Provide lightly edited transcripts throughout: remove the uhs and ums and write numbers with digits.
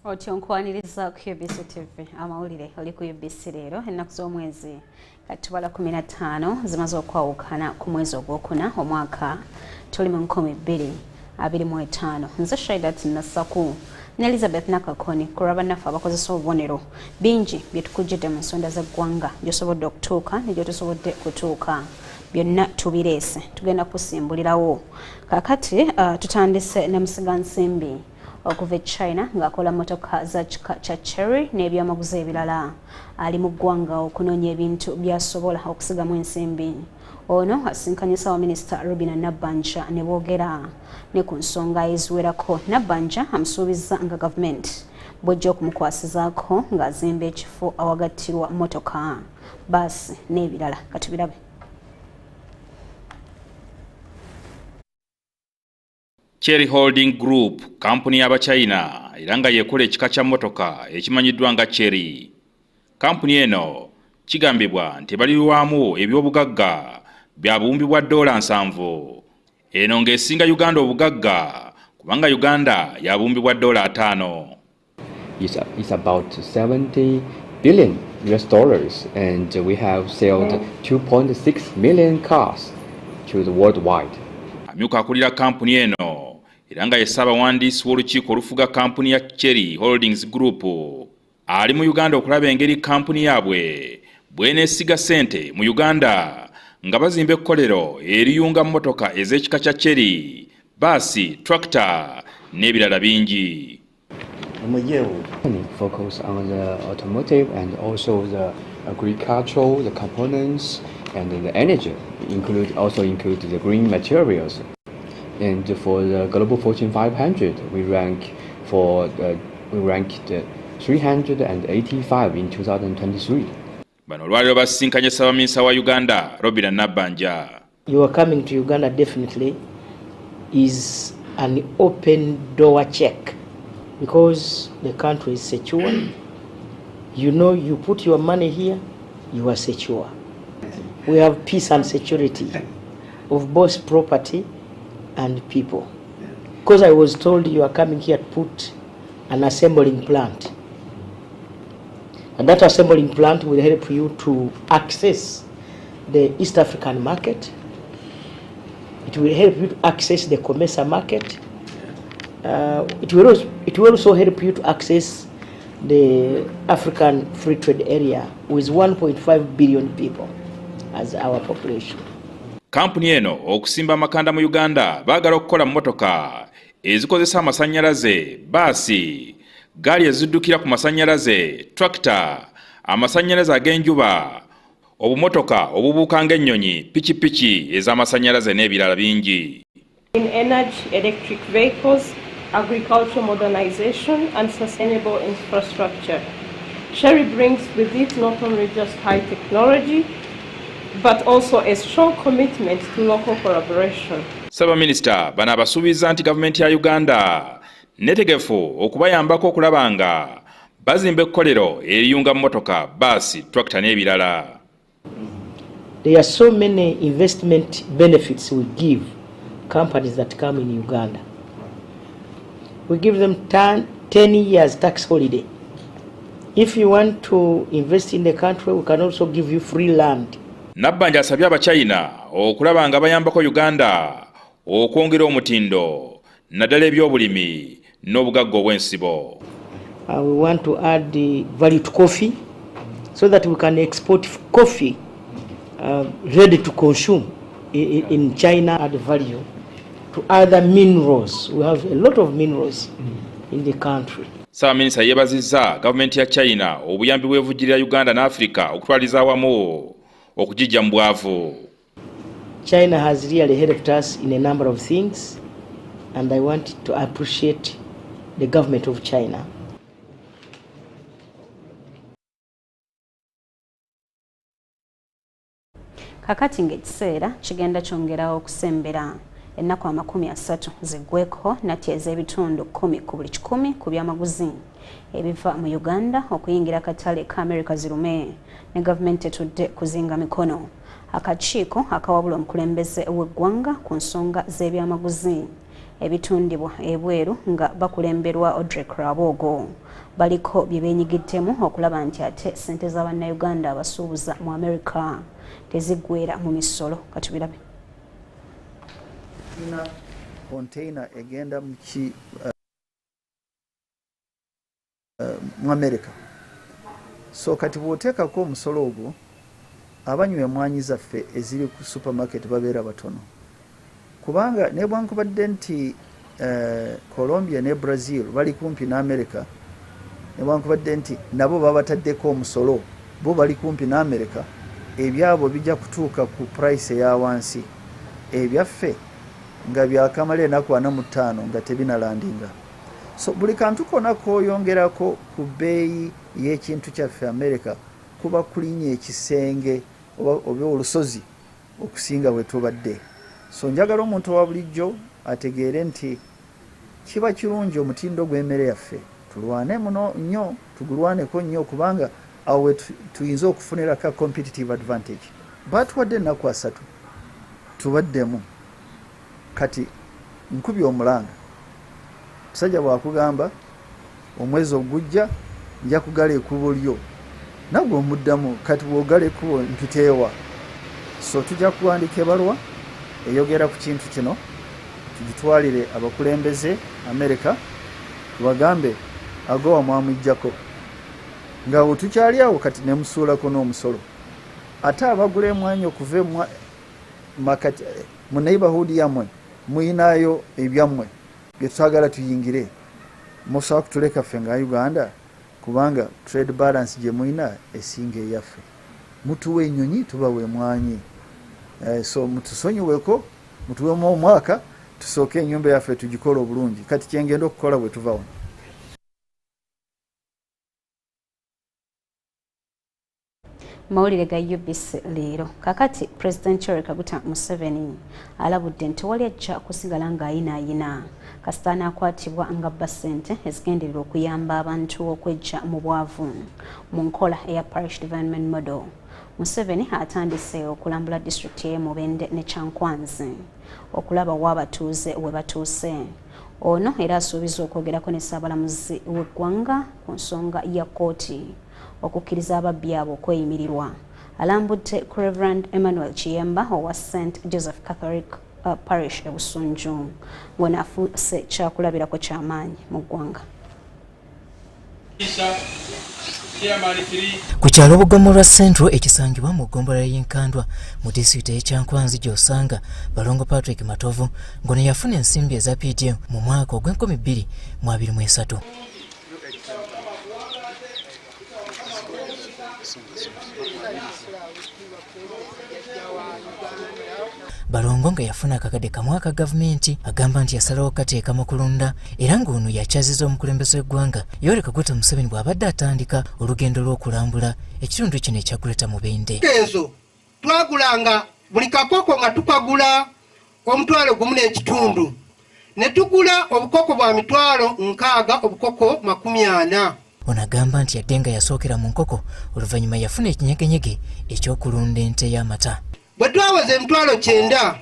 Otionkwaniriza ku UBC TV amawulire oli ku UBC leero ennaku z'omwezi Katubala 15 zimaze okwawukana ku mwezi ogwokuna omwaka tuli mu 2025. Nze Shaidat Nasaku ne Elizabeth Nakakoni kuraba nafa abakozesa obubonero bingi byetukujjidde mu nsonda z'eggwanga gyosobodde okutuuka ne gyotosobodde kutuuka byonna tubireese tugenda kusimbulirawo kakati tutandise ne Musigansimbi okuva China ng'akola motoka za kika kya cherry n'ebyamaguzi ebirala ali mu ggwanga okunoonya ebintu byasobola okusigamu ensimbi. Ono asinkanyisa wa Minisita Rubina Nabbanja ne boogera ne ku nsonga eziwerako. Nabbanja amusuubizza nga gavumenti bw'ejja okumukwasizaako ng'azimba ekifo awagattirwa motoka baasi n'ebirala. Katubirabe. Cherry Holding Group, kampuni y'Abachina era yekola ekika kya motoka ekimanyiddwa nga Cherry. Kampuni eno kigambibwa nti balirwamu ebyobugagga bya buwumbi bwa $7. Eno ng'esinga Uganda obugagga kubanga Uganda ya buwumbi bwa $5. It's about $70 billion and we have sold 2.6 million cars to the worldwide. Amyuka akulira kampuni eno era nga ye Ssaabawandiisi w'olukiiko olufuga kampuni ya Cherry Holdings Group ali mu Uganda okulaba engeri kampuni yaabwe bw'eneesiga ssente mu Uganda nga bazimba ekkolero eriyunga mmotoka ez'ekika kya Cherry, baasi, tractor n'ebirala bingi. Focus on the automotive and also the agricultural, the components and the energy, also include the green materials. And for the Global Fortune 500, we ranked 385 in 2023. Bano olwaliro basinkanye Ssaabaminisita wa Uganda, Rubina Nabbanja. Your coming to Uganda definitely is an open door check because the country is secure. You know, you put your money here, you are secure. We have peace and security of both property and people. Because I was told you are coming here to put an assembling plant. And that assembling plant will help you to access the East African market. It will help you to access the Comesa market. It will also help you to access the African Free Trade Area with 1.5 billion people as our population. Kampuni eno okusimba amakanda mu Uganda baagala okukola mmotoka ezikozesa amasannyalaze, baasi, gaali eziddukira ku masannyalaze, tractor, amasannyalaze ag'enjuba, obumotoka obubuuka ng'ennyonyi, pikipiki ez'amasannyalaze n'ebirala bingi. In energy, electric vehicles, agricultural modernization and sustainable infrastructure. Cherry brings with it not only just high technology but also a strong commitment to local collaboration. Ssaabaminisita bano abasuubiza nti gavumenti ya Uganda netegefu okubayambako okulaba nga bazimba ekkolero eriyunga mmotoka, baasi, tractor n'ebirala. There are so many investment benefits we give companies that come in Uganda. We give them 10 years tax holiday. If you want to invest in the country, we can also give you free land. Nabbanja asabye Abachina okulaba nga bayambako Uganda okwongera omutindo naddala ebyobulimi n'obugagga obw'ensibo. We want to add the value to coffee so that we can export coffee ready to consume in China, add value to other minerals. We have a lot of minerals in the country. Ssaabaminisita yeebazizza gavumenti ya China obuyambi bw'evujjirira Uganda n'Afrika okutwaliza awamu okujijja mu bwavu. China has really helped us in a number of things and I want to appreciate the government of China. Kakati ng'ekiseera kigenda kyongerawo okusembera ennaku 30 ziggweko nati ez'ebitundu 10 ku buli 100 ku byamaguzi ebiva mu Uganda okuyingira katale ka America zirume ne gavumenti etudde kuzinga mikono. Akakiiko akawabula omukulembeze w'eggwanga ku nsonga z'ebyamaguzi ebitundibwa ebweru nga bakulemberwa Audrey Krabogo baliko bye beenyigiddemu okulaba nti ate ssente z'Abannayuganda abasuubuza mu America teziggweera mu misolo. Katubirabe. Container egenda mu America. So kati bw'oteekako omusolo ogwo abanywa emmwanyi zaffe eziri ku supermarket babeera batono. Kubanga nebwankubadde nti Colombia ne Brazil bali kumpi na America, nebwankubadde nti nabo babataddeko omusolo, bo bali kumpi na America, ebyabo bijja kutuuka ku price eya wansi. Ebyaffe nga byakamala ennaku 45 nga tebinalandinga. So buli kantu konna kooyongerako ku bbeeyi y'ekintu kyaffe America kuba kulinnya ekisenge oba olusozi okusinga bwe tubadde. So njagala omuntu wa bulijjo ategeere nti kiba kirungi omutindo gw'emmere yaffe tulwane muno nnyo, tugulwaneko nnyo kubanga awo tuyinza okufunirako competitive advantage. Baatuwadde ennaku 3 tubaddemu. Kati nkubye omulanga musajja bwakugamba omwezi ogujja nja kugala ekkubo lyo, nagwe omuddamu kati bw'ogala ekkubo mpiteewa. So tujja kuwandika ebaluwa eyogera ku kintu kino tugitwalire abakulembeze America tubagambe agowa mwamwijjako nga bwe tukyali awo kati ne musuulako n'omusolo. Ate abagula emmwanyi okuva makati mu neighborhood yammwe muyinaayo ebyammwe bye twagala tuyingire, musobola kutuleka ffe nga Uganda kubanga trade balance gye muyina esinga eyaffe. Mutuwe ennyonyi tubawe emmwanyi. So mutusonyiweko mutuwemu omwaka tusooke ennyumba yaffe tugikola obulungi. Kati kyengenda okukola bwe tuva wano. Mawulire ga UBC leero. Kakati President Yoweri Kaguta Museveni alabudde nti wali ajja kusigala ng'ayinaayina kasita anakwatibwa nga bba ssente ezigenderera okuyamba abantu okwejja mu bwavu mu nkola eya Parish Development Model. Museveni atandise okulambula disitulikiti y'e Mubende ne Kyankwanzi okulaba w'abatuuze we batuuse. Ono era asuubiza okwogerako ne Ssaabalamuzi w'eggwanga ku nsonga ya kkooti okukkiriza ababbi abo okweyimirirwa. Alambudde ku Reverend Emmanuel Kiyemba owa St. Joseph Catholic Parish e Busunju ng'onaafuuse kyakulabirako ky'amaanyi mu ggwanga. Ku kyalo Obugomo lwa Central ekisangibwa mu ggombolola y'Enkandwa mu disitulikiti y'e Kyankwanzi gy'osanga Balongo Patrick Matovu ng'ono yafuna ensimbi eza PDM mu mwaka ogw'2023. Balongo nga yafuna akakadde kamu aka gavumenti agamba nti yasalawo kateeka mu kulonda era ng'ono yakyaziza omukulembeze w'eggwanga Yoweri Kaguta Museveni bw'abadde atandika olugendo lw'okulambula ekitundu kino ekyaguleta Mubende. Ezo twagulanga buli kakoko nga tukagula omutwalo gumu n'ekitundu ne tugula obukoko bwa mitwalo 6 obukoko 40. Ono agamba nti yadde nga yasookera mu nkoko oluvannyuma yafuna ekinyegenyege ekyokulunda ente y'amata. Bwe twawoza emitwalo 9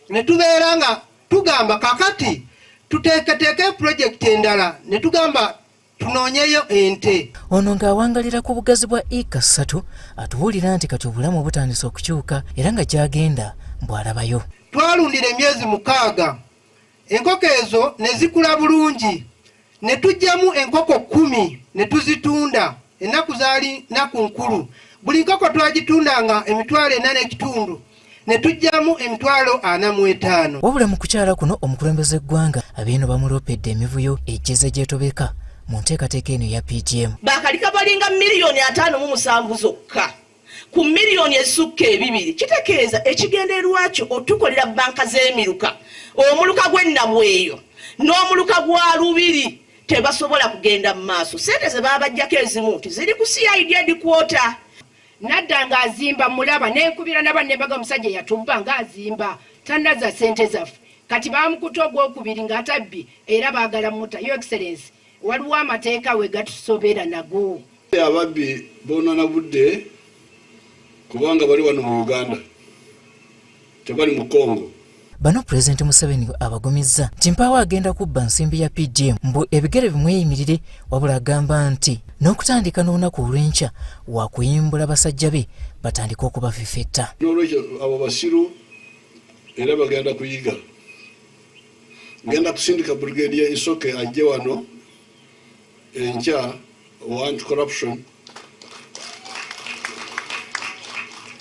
ne tubeera nga tugamba kakati tuteeketeeke pulojekiti endala ne tugamba tunoonyeyo ente. Ono ng'awangalira ku bugazi bwa eka 3 atubuulira nti kati obulamu butandise okukyuka era nga gy'agenda bw'alabayo. Twalundira emyezi 6 enkoko ezo ne zikula bulungi ne tujjamu enkoko 10 ne tuzitunda ennaku zaali nnaku nkulu. Buli nkoko twagitundanga emitwalo 4.5 ne tujjamu emitwalo 45. Wabula mu kukyala kuno omukulembeze eggwanga abeeno bamuloopedde emivuyo ejjeze gyetobeka mu nteekateeka eno ya PGM. Bakalika balinga miliyoni 5.7 zokka ku miliyoni ezisukka 2. Kitegeeza ekigendererwa kyo otukolera banka z'emiruka omuluka gw'ennabweyo n'omuluka gwa Lubiri tebasobola kugenda mu maaso. Sente ze babajjako ezimu ziri ku CID headquarter. Nadda nga azimba mulaba n'ekubira n'abannembaga omusajja yatubba nga azimba tannaza sente zaffe kati bamukuta ogwokubiri ng'atabbi era baagala muta. Your Excellency, waliwo amateeka we gatusobera nago. Ababbi boonona budde kubanga bali wano mu Uganda tebali mu Congo. bano Pulezidenti Museveni abagumizza nti mpaawo agenda kubba nsimbi ya PDM mbu ebigere bimweyimirire, wabula agamba nti n'okutandika n'olunaku olw'enkya wa kuyimbula basajja be batandika okubafifetta. N'olwekyo abo basiru era bagenda kuyiga. Ngenda kusindika Brigadier Isoke ajje wano enkya want corruption.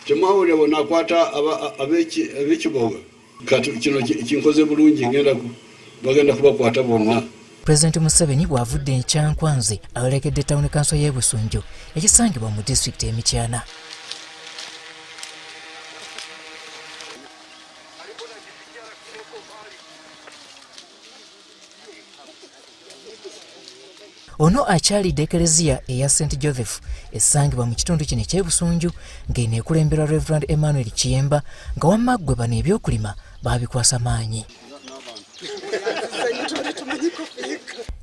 Temawulira bona akwata ab'ekiboga. Kati kino kinkoze bulungi bagenda kubakwata bonna. Pulezidenti Museveni bw'avudde enkyankwanzi ayolekedde Town Council y'e Busunju ekisangibwa mu disitulikiti y'Emityana. Ono akyalidde ekereziya eya St. Joseph essangibwa mu kitundu kino eky'e Busunju ng'eno ekulemberwa Reverend Emmanuel Kiyemba nga wamma ggwe bano ebyokulima baabikwasa maanyi.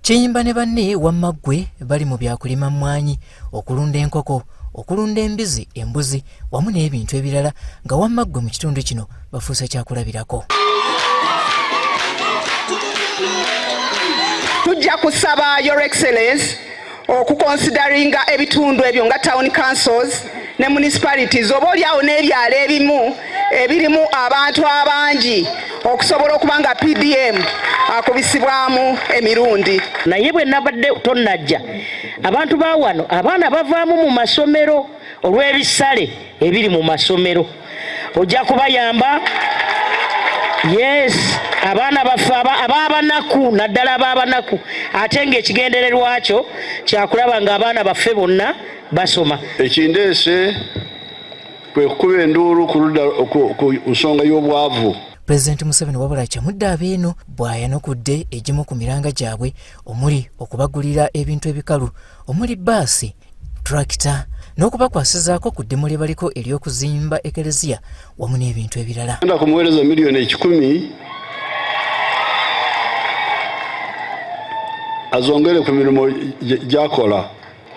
Kiyimba ne banne wamma ggwe bali mu byakulima mmwanyi, okulunda enkoko, okulunda embizi, embuzi wamu n'ebintu ebirala nga wamma ggwe mu kitundu kino bafuuse kyakulabirako. Tujja kusaba Your Excellence okukonsideringa ebitundu ebyo nga town councils ne municipalities oba oliawo n'ebyalo ebimu ebirimu abantu abangi okusobola okuba nga PDM akubisibwamu emirundi. Naye bwe nabadde tonnajja abantu ba wano abaana bavaamu mu masomero olw'ebisale ebiri mu masomero ojja kubayamba. Yes, abaana baffe ab'abanaku naddala ab'abanaku ate ng'ekigendererwa kyo kyakulaba ng'abaana baffe bonna basoma. Ekindeese kwe kukuba enduulu ku nsonga y'obwavu. Pulezidenti Museveni wabula kyamudde abeeno bw'ayanukudde egimu ku miranga gyabwe omuli okubagulira ebintu ebikalu omuli baasi, tractor n'okubakwasizaako ku ddemo lye baliko ery'okuzimba ekereziya wamu n'ebintu ebirala. Ngenda kumuweereza miliyoni 10 azongere ku mirimu gy'akola.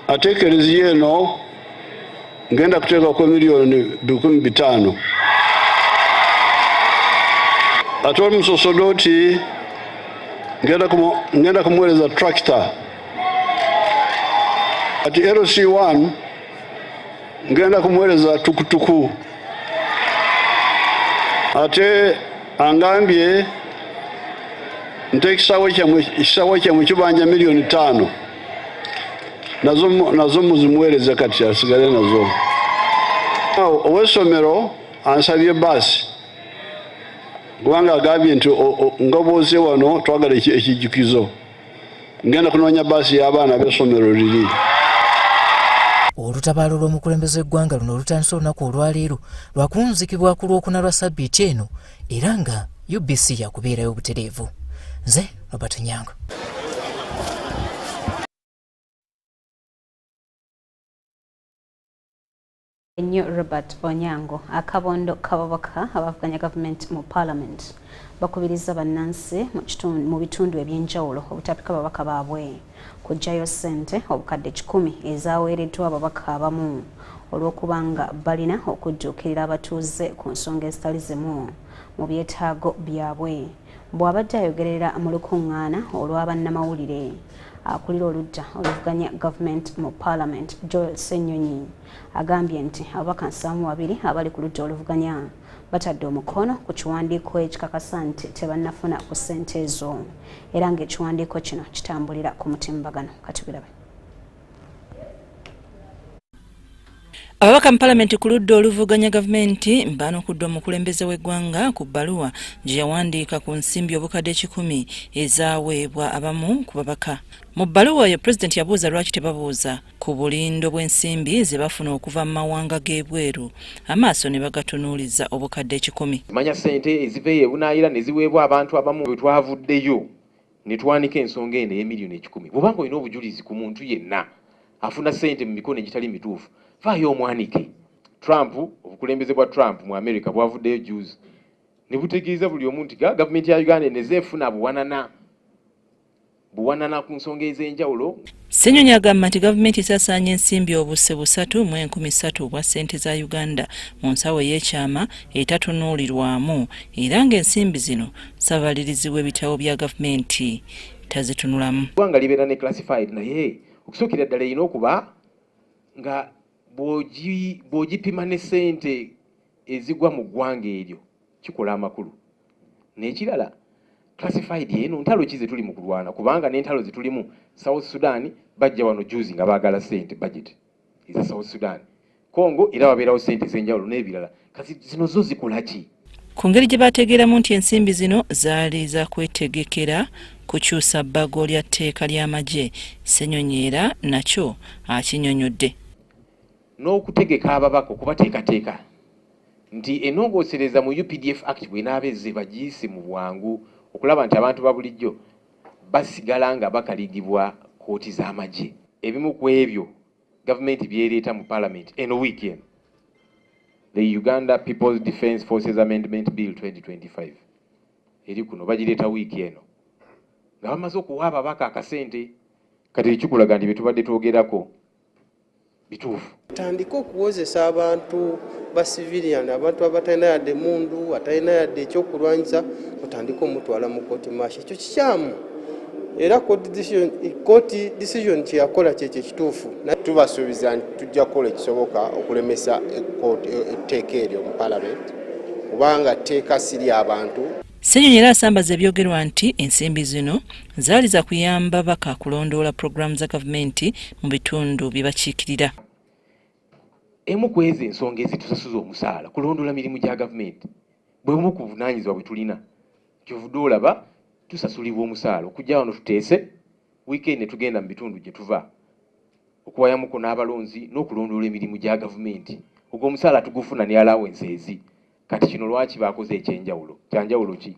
Ate ekereziya eno ngenda kuteekako miliyoni 5,000. Ate omusosodoti ngenda kumuweereza tractor. Ati LC1 ngenda kumuweereza tukutuku. Ate angambye nte ekisawo kyamwe kibanja miliyoni 5 nazo muzimuweereze kati asigale nazo. Ow'essomero ansabye baasi kubanga agambye nti nga booze wano twagala ekijjukizo ngenda kunoonya baasi y'abaana b'essomero liri. Olutabaalo lw'omukulembeze w'eggwanga luno olutandise olunaku olwaleero lwakunzikibwa ku lwokuna lwa ssabbiiti eno era nga UBC yakubeerayo obutereevu. Nze Robert Nyango. Ennyo Robert Onyango. Akabondo k'ababaka abavuganya gavumenti mu Parliament bakubiriza bannansi mu bitundu eby'enjawulo obutapika babaka baabwe kuggyayo ssente obukadde 10 ezaaweereddwa ababaka abamu olw'okubanga balina okujjuukirira abatuuze ku nsonga ezitali zimu mu byetaago byabwe. Bw'abadde ayogerera mu lukuŋŋaana olw'abannamawulire akulira oludda oluvuganya gavumenti mu Parliament Joel Ssenyonyi agambye nti ababaka 72 abali ku ludda oluvuganya batadde omukono ku kiwandiiko ekikakasa nti tebannafuna ku ssente ezo era ng'ekiwandiiko kino kitambulira ku mutimbagano. Katubirabe. Ababaka mu Parliament ku ludda oluvuganya gavumenti baanukudde omukulembeze w'eggwanga ku bbaluwa gye yawandiika ku nsimbi obukadde 10 ezaaweebwa abamu ku babaka. Mu bbaluwa eyo Pulezidenti yabuuza lwaki tebabuuza ku bulindo bw'ensimbi ze bafuna okuva mu mawanga g'ebweru amaaso ne bagatunuuliza obukadde 10. Manya ssente eziveeyo ebunaayira ne ziweebwa abantu abamu bwe twavuddeyo ne twanika ensonga eno ey'emiliyoni 10. Bw'obanga olina obujulizi ku muntu yenna afuna ssente mu mikono egitali mituufu vaayo omwanike. Trump, obukulembeze bwa Trump mu America bwavuddeyo juzi ne butegeeza buli omu nti gavumenti ya Uganda nezeefuna buwanana buwanana ku nsonga ez'enjawulo. Ssenyonyi agamba nti gavumenti esaasaanya ensimbi obuse 3.3 obwa ssente za Uganda mu nsawo y'ekyama etatunuulirwamu era ng'ensimbi zino ssabalirizi w'ebitabo bya gavumenti tazitunulamu. Eggwanga libeera ne classified naye okusookera ddala erina okuba nga bw'ogipima ne ssente ezigwa mu ggwanga eryo kikola amakulu. N'ekirala classified eno ntalo ki ze tuli mu kulwana kubanga n'entalo ze tulimu South Sudan bajja wano juzi nga baagala ssente budget eza South Sudan. Congo era wabeerawo ssente ez'enjawulo n'ebirala. Kasi zino zo zikola ki? Ku ngeri gye bategeeramu nti ensimbi zino zaali za kwetegekera kukyusa bbago lya tteeka ly'amagye, Ssenyonyi era nakyo akinyonyodde. N'okutegeka ababaka okubateekateeka nti ennongoosereza mu UPDF Act bw'enaaba ezze bagiyise mu bwangu okulaba nti abantu ba bulijjo basigala nga bakaligibwa kooti z'amagye. Ebimu ku ebyo gavumenti byereeta mu Parliament eno weekend. The Uganda People's Defence Forces Amendment Bill 2025 eri kuno bagireeta wiiki eno nga bamaze okuwa ababaka akasente kati ekikulaga nti bye tubadde twogerako bituufu. Tandika okuwozesa abantu ba civilian, abantu abatalina yadde mundu, atalina yadde ekyokulwanyisa, otandika omutwala mu kooti maaso. Ekyo kikyamu era kooti decision kyeyakola kyekyo kituufu. Tubasuubiza nti tujja kukola ekisoboka okulemesa etteeka eryo mu Parliament kubanga tteeka siri abantu. Ssenyonyi era asambaza ebyogerwa nti ensimbi zino zaali za kuyamba baka kulondoola pulogulaamu za gavumenti mu bitundu bye bakiikirira. Emu ku ezo ensonga ezitusasuza omusaala kulondoola mirimu gya gavumenti bwe bumu ku buvunaanyizibwa bwe tulina. Kyovudde olaba tusasulibwa omusaala okujja wano tuteese wiikendi ne tugenda mu bitundu gye tuva okuwayamuko n'abalonzi n'okulondoola emirimu gya gavumenti. Ogwo omusaala tugufuna ne allowance ezi. Kati kino lwaki bakoze ekyenjawulo? Kyanjawulo ki?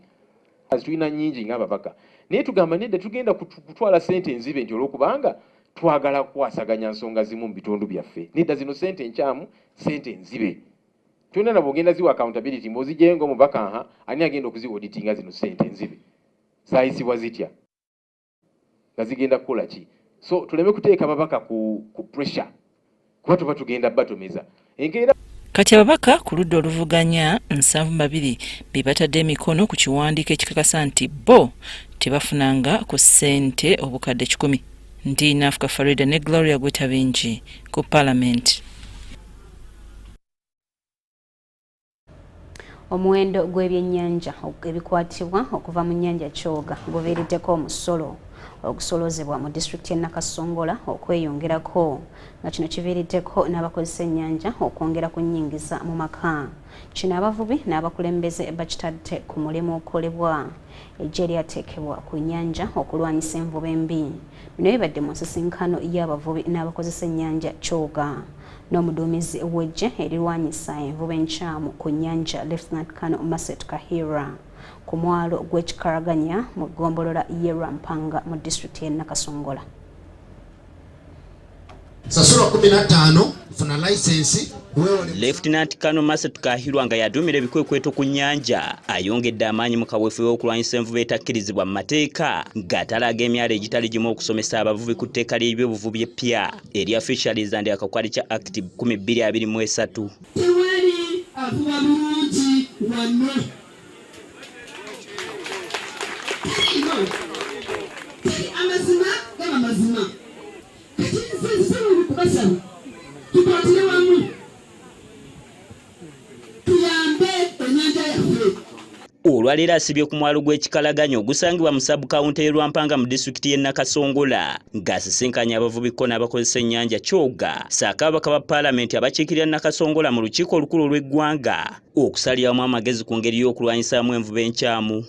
Tulina nnyingi ng'ababaka naye tugamba nedda tugenda kutwala ssente enzibe nti olw'okubanga twagala kukwasaganya nsonga zimu mu bitundu byaffe. Nedda zino ssente enkyamu, ssente enzibe. Tulina na bw'ogenda ziwa accountability mb'ozigyeyo ng'omubaka ani agenda okuziwa auditinga zino ssente enzibe? Saayisibwa zitya? Nga zigenda kukola ki? So tuleme kuteeka ababaka ku pressure kuba tuba tugenda batomeza. Enkeera kati ababaka ku ludda oluvuganya 72 be batadde emikono ku kiwandiiko ekikakasa nti bo tebafunanga ku ssente obukadde 10. Ndi Nafuka Farida ne Gloria Gwetabingi ku Parliament. Omuwendo gw'ebyennyanja ebikwatibwa okuva mu nnyanja Kyoga guviiriddeko omusolo okusolozebwa mu disitulikiti y'e Nakasongola okweyongerako nga kino kiviiriddeko n'abakozesa ennyanja okwongera ku nnyingiza mu maka. Kino abavubi n'abakulembeze bakitadde ku mulimu okolebwa eggye eryateekebwa ku nnyanja okulwanyisa envuba embi. Bino bibadde mu nsisinkano y'abavubi n'abakozesa ennyanja Kyoga n'omuduumizi w'eggye erirwanyisa envuba enkyamu ku nnyanja Lieutenant Colonel Maset Kahira ku mwalo gw'ekikaraganya mu ggombolola y'e Rampanga mu disitulikiti y'e Nakasongola. Sasula 15 funa license. Lieutenant Colonel Maset Kahirwa nga yaduumira ebikwekweto ku nnyanja ayongedde amaanyi mu kaweefube w'okulwanyisa envuba etakkirizibwa mu mateeka ng'atalaga emyalo egitali gimu okusomesa abavubi ku tteeka ly'ebyobuvubi eppya erya Fisheries and Aquaculture Act 2023. Tewali avuba bulungi wano. Amazima gaba mazima. Sisi kubasa. Tupatire wamu. Olwaleero asibye ku mwalo gw'ekikalaganya ogusangibwa mu sub-county y'e Rwampanga mu disitulikiti y'e Nakasongola ng'asisinkanye abavubiko n'abakozesa ennyanja Kyoga ssaako ababaka ba Parliament abakiikirira Nakasongola mu lukiiko olukulu olw'eggwanga okusaliramu amagezi ku ngeri y'okulwanyisaamu envuba enkyamu.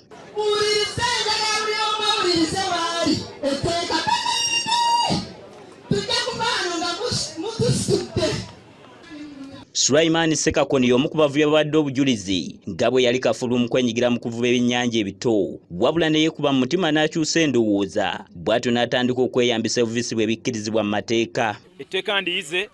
Sulaiman Sekakoni y'omu ku bavubi abadde obujulizi nga bwe yali kafulu mu kwenyigira mu kuvuba ebyennyanja ebito wabula ne yeekuba mu mutima n'akyusa endowooza bw'atyo n'atandika okweyambisa obuvisi bwe bikkirizibwa mu mateeka. Etteeka ndiyize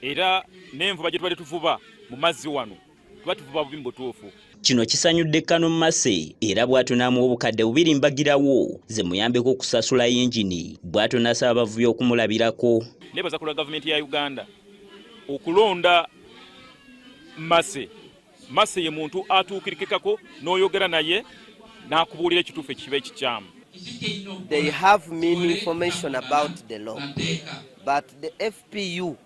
era n'envuba gye tubadde tuvuba mu mazzi wano tuba tuvuba bubi mu butuufu. Kino kisanyudde Kano Mase era bw'atyo n'amuwa obukadde 2 mbagirawo ze muyambeko okusasula yingini bw'atyo n'asaba abavubi okumulabirako. Nebaza kulwa gavumenti ya Uganda okulonda Mase ye muntu atuukirikekako n'oyogera naye n'akubuulira ekituufu ekiba ekikyamu. They have mean information about the law, but the FPU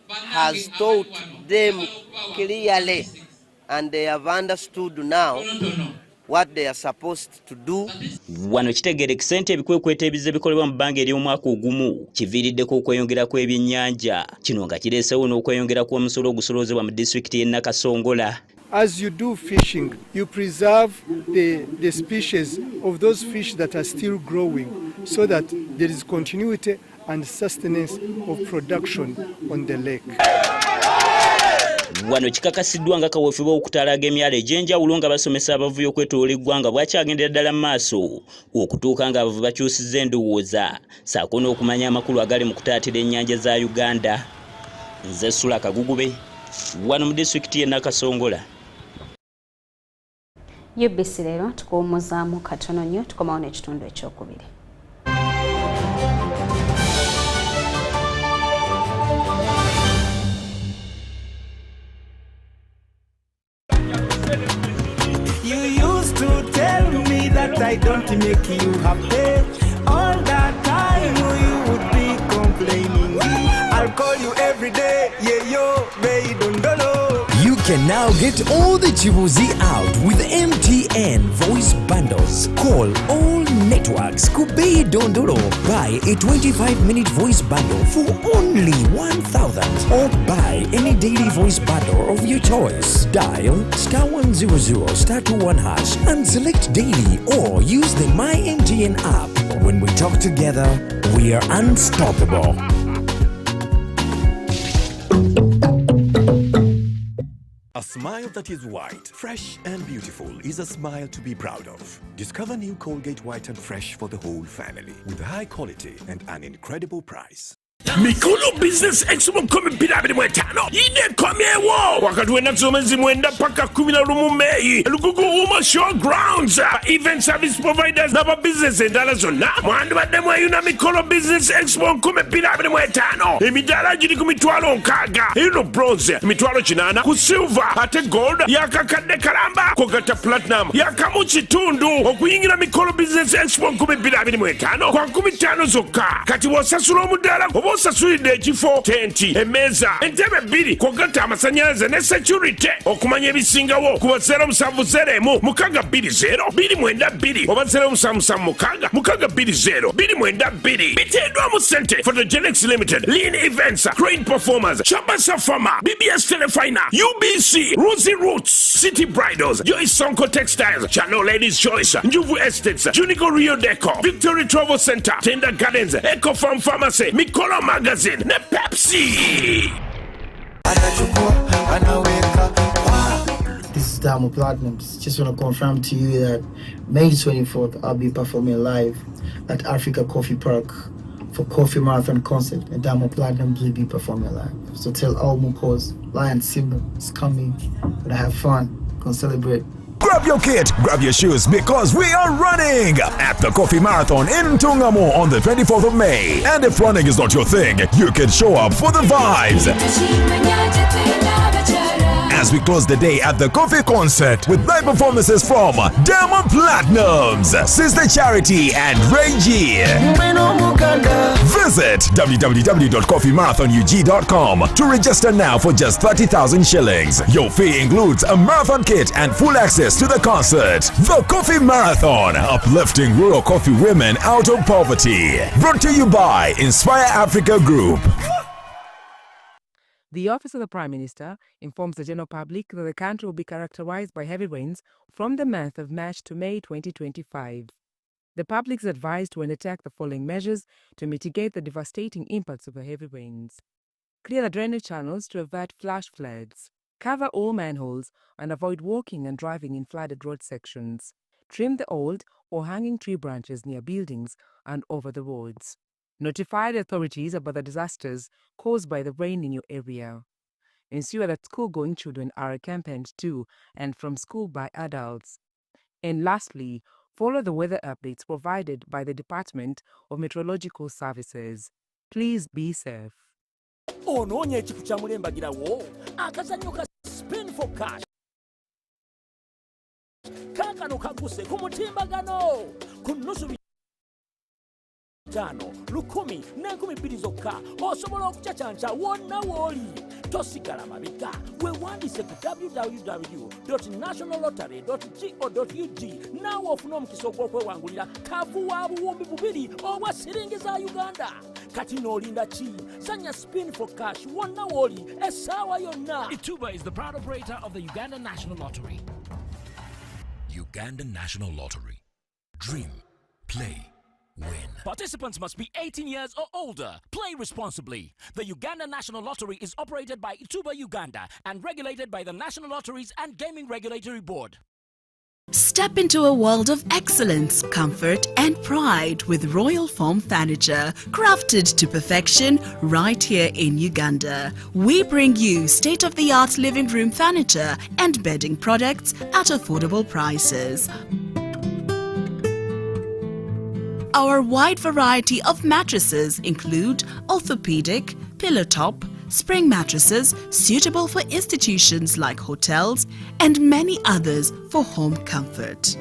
has taught them clearly and they have understood now what they are supposed to do. Wano kitegeerekese nti ebikwekweta ebize bikolebwa mu bbanga ery'omwaka ogumu kiviiriddeko okweyongera kw'ebyennyanja, kino nga kireesewo n'okweyongera kw'omusolo ogusolozebwa mu disitulikiti y'e Nakasongola. As you do fishing, you preserve the species of those fish that are still growing so that there is continuity and sustenance of production on the lake. Wano kikakasiddwa nga kaweefube okutalaga emyalo egy'enjawulo nga basomesa abavubi okwetoloola eggwanga bwakyagendera ddala mu maaso okutuuka nga abavubi bakyusizza endowooza ssaako n'okumanya amakulu agali mu kutaatira ennyanja za Uganda. Nze Sula Kagugube, wano mu disitulikiti y'e Nakasongola. UBC leero tukuwummuzaamu katono nnyo tukomawo n'ekitundu ekyokubiri. I don't make you happy. All that time you would be complaining. I'll call you every day. Yeah, yo, baby, don't know. You can now get all the Chibuzi out with MTN voice bundles. Call all networks. Kubei Dondoro. Buy a 25-minute voice bundle for only 1,000 or buy any daily voice bundle of your choice. Dial *100 *21 hash and select daily or use the My MTN app. When we talk together, we are unstoppable. A smile that is white, fresh and beautiful is a smile to be proud of. Discover new Colgate White and Fresh for the whole family with high quality and an incredible price. Mikolo Business Expo 2025 inekomyewo wakati w'ennaku z'omwezi 9 paka 11 Mei Lugugu Women Showgrounds. Event service providers n'aba business endala zonna mwandibaddemu eyuna Mikolo Business Expo 2025 emidaala giri ku mitwalo 60 eyuno bronze emitwalo 80 ku silver ate gold yakakadde kalamba kwogata platinum yakamu kitundu okuyingira Mikolo Business Expo 2025 kwa 15 zokka kati wosasula omudaala osasulidde ekifo tenti emmeeza entebe 2 kwogata amasannyalaze ne security okumanya ebisingawo kuba 0701 620 292 oba 0776 620 292 biteeddwa mu ssente Photogenics Limited, Lean Events, Crane Performers, Chabasa Pharma, BBS Telefina, UBC, Rosie Roots, City Bridals, Joyce Sonko Textiles, Channel Ladies Choice, Njuvu Estates, Junico Rio Deco, Victory Travel Center, Tender Gardens, Eco Farm Pharmacy, Mikolo Magazine, ne Pepsi. This is Diamond Platinums. Just want to confirm to you that May 24th, I'll be performing live at Africa Coffee Park for Coffee Marathon concert, and Diamond Platinums will be performing live. So tell all Mukos, Lion Simba is coming. Gonna have fun. Gonna celebrate. Grab your kit, grab your shoes, because we are running at the Coffee Marathon in Tungamo on the 24th of May. And if running is not your thing, you can show up for the vibes. As we close the day at the Coffee Concert with live performances from Diamond Platinums, Sister Charity, and Reggie. Visit www.coffeemarathonug.com to register now for just 30,000 shillings. Your fee includes a marathon kit and full access to the concert. The Coffee Marathon, uplifting rural coffee women out of poverty. Brought to you by Inspire Africa Group. The Office of the Prime Minister informs the general public that the country will be characterized by heavy rains from the month of March to May 2025. The public is advised to undertake the following measures to mitigate the devastating impacts of the heavy rains. Clear the drainage channels to avert flash floods. Cover all manholes and avoid walking and driving in flooded road sections. Trim the old or hanging tree branches near buildings and over the roads. Notify the authorities about the disasters caused by the rain in your area. ensure that school-going children are accompanied to and from school by adults. And lastly, follow the weather updates provided by the Department of Meteorological Services. Please be safe. Onoonya ekiku kya mulembagirawo akazannyo ka spin for cash kaakano kaguse ku mutimbagano ku nnusu 5 lukumi n'enkumi 2 zokka osobola okucacanja wonna w'oli tosigala mabega weewandiise ku www.nationallottery.go.ug naawe ofuna omukisa ogw'okwewangulira kavu wa buwumbi 2 obwa siringi za Uganda. Kati n'olinda ki? Zanya spin for cash wonna w'oli essaawa yonna. Ituba is the proud operator of the Uganda National Lottery. Uganda National Lottery. Dream, play, win. Participants must be 18 years or older. Play responsibly. The Uganda National Lottery is operated by Ituba Uganda and regulated by the National Lotteries and Gaming Regulatory Board. Step into a world of excellence, comfort and pride with Royal Foam Furniture, crafted to perfection right here in Uganda. We bring you state-of-the-art living room furniture and bedding products at affordable prices. Our wide variety of mattresses include orthopedic, pillow top, spring mattresses suitable for institutions like hotels and many others for home comfort.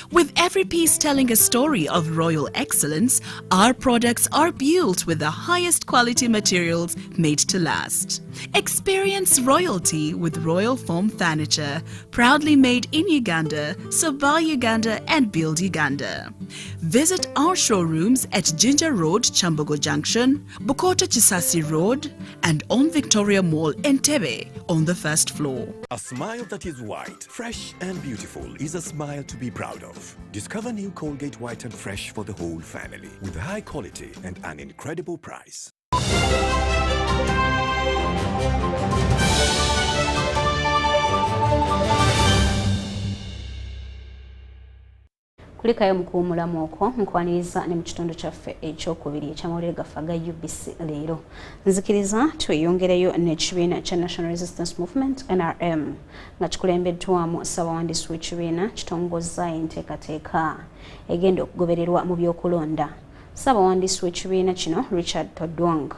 With every piece telling a story of royal excellence, our products are built with the highest quality materials made to last. Experience royalty with Royal Foam Furniture, proudly made in Uganda, so buy Uganda and build Uganda. Visit our showrooms at Ginger Road, Chambogo Junction, Bukota Chisasi Road, and on Victoria Mall, Entebbe, on the first floor. A smile that is white, fresh and beautiful is a smile to be proud of. Discover new Colgate White and Fresh for the whole family with high quality and an incredible price. Kulikayo mukuwumulamu okwo nkwaniriza ne mu kitundu kyaffe ekyokubiri eky'amawulire gaffe aga UBC leero. Nzikiriza tweyongereyo n'ekibiina kya National Resistance Movement NRM nga kikulembeddwamu ssaabawandiisi w'ekibiina kitongozza enteekateeka egenda okugobererwa mu by'okulonda. Ssaabawandiisi w'ekibiina kino Richard Todwong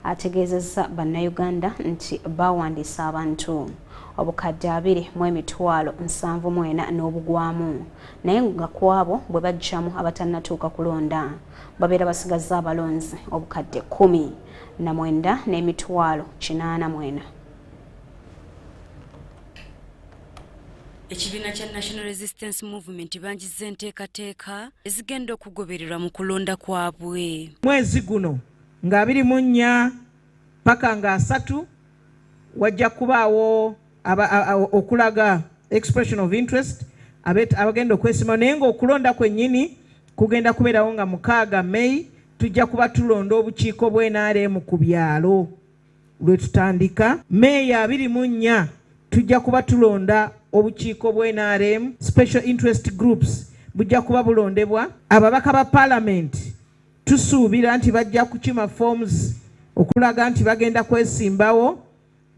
ategeezezza bannayuganda nti baawandiisa abantu obukadde 2,740 n'obugwamu naye nga kwabo bwe bajjamu abatannatuuka kulonda babeera basigazza abalonzi obukadde 19,880. Ekibiina kya National Resistance Movement banjizza enteekateeka ezigenda okugobererwa mu kulonda kwabwe. Mwezi guno nga 24 paka nga 3 wajja kubaawo okulaga expression of interest abagenda okwesima naye nga okulonda kwennyini kugenda kubeerawo nga 6 May tujja kuba tulonda obukiiko bwe NRM ku byalo lwe tutandika. May 24 tujja kuba tulonda obukiiko bwe NRM special interest groups bujja kuba bulondebwa. Ababaka ba Parliament tusuubira nti bajja kukima forms okulaga nti bagenda kwesimbawo